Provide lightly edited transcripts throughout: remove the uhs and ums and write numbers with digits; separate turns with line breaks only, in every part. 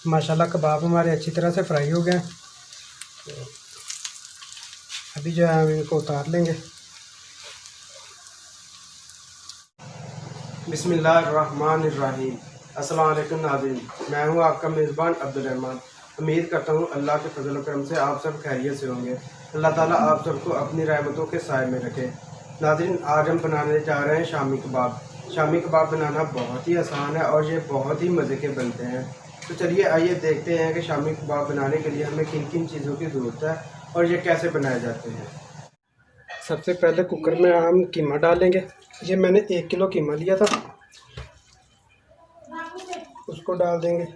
माशाल्लाह कबाब हमारे अच्छी तरह से फ्राई हो गए हैं। तो अभी जो है हम इनको उतार लेंगे। बिस्मिल्लाहिर्रहमानिर्रहीम। अस्सलाम वालेकुम नाज़रीन, मैं हूं आपका मेज़बान अब्दुल रहमान। उम्मीद करता हूं अल्लाह के फजल व करम से आप सब खैरियत से होंगे। अल्लाह ताला आप सबको अपनी रहमतों के साए में रखे। नाज़रीन, आज हम बनाने जा रहे हैं शामी कबाब। शामी कबाब बनाना बहुत ही आसान है और ये बहुत ही मज़े के बनते हैं। तो चलिए आइए देखते हैं कि शामी कबाब बनाने के लिए हमें किन किन चीज़ों की ज़रूरत है और ये कैसे बनाए जाते हैं। सबसे पहले कुकर में हम कीमा डालेंगे। ये मैंने 1 किलो कीमा लिया था, उसको डाल देंगे।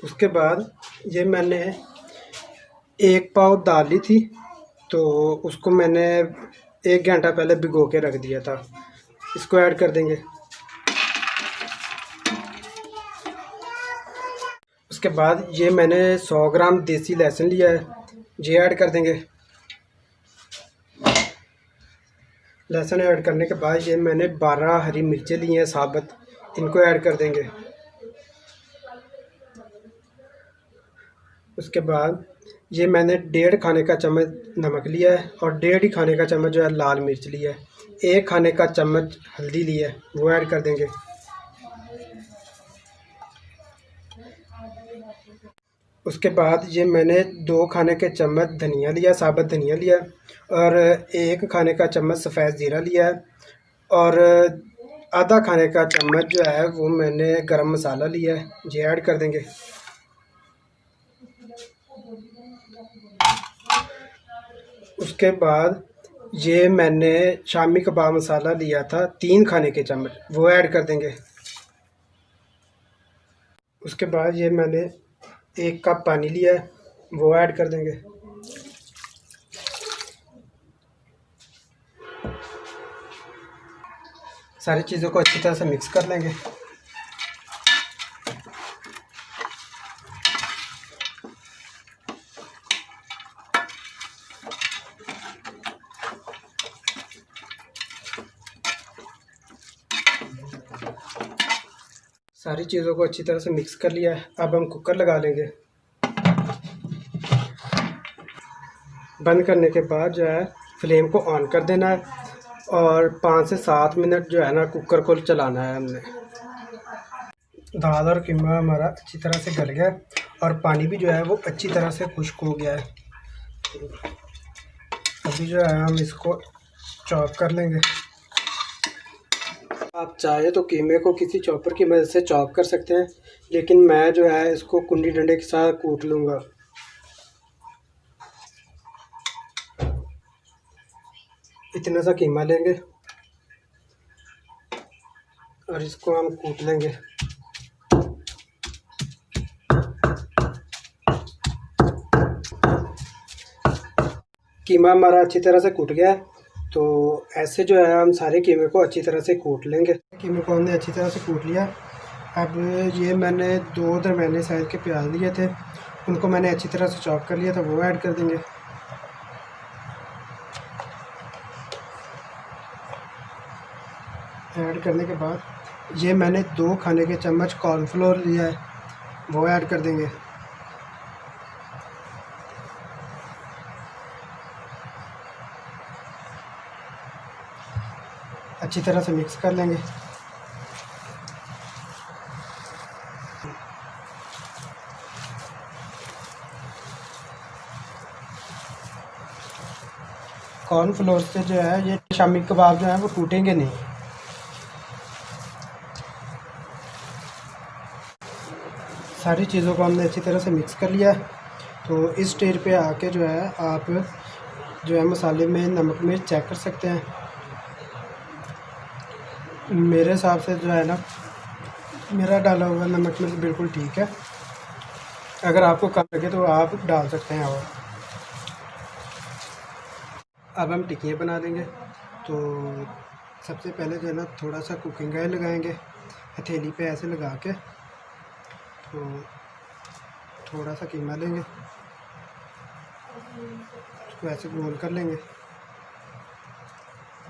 उसके बाद ये मैंने 1 पाव दाल ली थी, तो उसको मैंने 1 घंटा पहले भिगो के रख दिया था। इसको ऐड कर देंगे। उसके बाद ये मैंने 100 ग्राम देसी लहसुन लिया है, ये ऐड कर देंगे। लहसुन ऐड करने के बाद ये मैंने 12 हरी मिर्चें ली हैं साबुत, इनको ऐड कर देंगे। उसके बाद ये मैंने 1.5 खाने का चम्मच नमक लिया है और 1.5 ही खाने का चम्मच जो है लाल मिर्च लिया है। 1 खाने का चम्मच हल्दी लिया है, वो ऐड कर देंगे। उसके बाद ये मैंने 2 खाने के चम्मच धनिया लिया, साबुत धनिया लिया और 1 खाने का चम्मच सफ़ेद ज़ीरा लिया है और आधा खाने का चम्मच जो है वो मैंने गरम मसाला लिया है, ये ऐड कर देंगे। उसके बाद ये मैंने शामी कबाब मसाला लिया था 3 खाने के चम्मच, वो ऐड कर देंगे। उसके बाद ये मैंने 1 कप पानी लिया है, वो ऐड कर देंगे। सारी चीज़ों को अच्छी तरह से मिक्स कर लेंगे। सारी चीज़ों को अच्छी तरह से मिक्स कर लिया है। अब हम कुकर लगा लेंगे। बंद करने के बाद जो है फ्लेम को ऑन कर देना है और 5 से 7 मिनट जो है ना कुकर को चलाना है हमने। दाल और कीमा हमारा अच्छी तरह से गल गया और पानी भी जो है वो अच्छी तरह से खुश्क हो गया है। अभी जो है हम इसको चॉप कर लेंगे। आप चाहे तो कीमे को किसी चॉपर की मदद से चॉप कर सकते हैं, लेकिन मैं जो है इसको कुंडी डंडे के साथ कूट लूँगा। इतना सा कीमा लेंगे और इसको हम कूट लेंगे। कीमा हमारा अच्छी तरह से कूट गया है, तो ऐसे जो है हम सारे कीमे को अच्छी तरह से कूट लेंगे। कीमे को हमने अच्छी तरह से कूट लिया। अब ये मैंने 2 दरमियाने साइज़ के प्याज लिए थे, उनको मैंने अच्छी तरह से चॉप कर लिया था, वो ऐड कर देंगे। ऐड करने के बाद ये मैंने 2 खाने के चम्मच कॉर्नफ्लोर लिया है, वो ऐड कर देंगे। अच्छी तरह से मिक्स कर लेंगे। कॉर्नफ्लोर से जो है ये शामी कबाब जो है वो टूटेंगे नहीं। सारी चीज़ों को हमने अच्छी तरह से मिक्स कर लिया। तो इस स्टेज पे आके जो है आप जो है मसाले में नमक मिर्च चेक कर सकते हैं। मेरे हिसाब से जो है ना मेरा डाला हुआ नमक मिर्च बिल्कुल ठीक है। अगर आपको कम लगे तो आप डाल सकते हैं। और अब हम टिक्कियाँ बना देंगे। तो सबसे पहले जो है ना थोड़ा सा कुकिंग ऑयल लगाएंगे हथेली पे ऐसे लगा के। तो थोड़ा सा कीमा लेंगे, उसको ऐसे गोल कर लेंगे।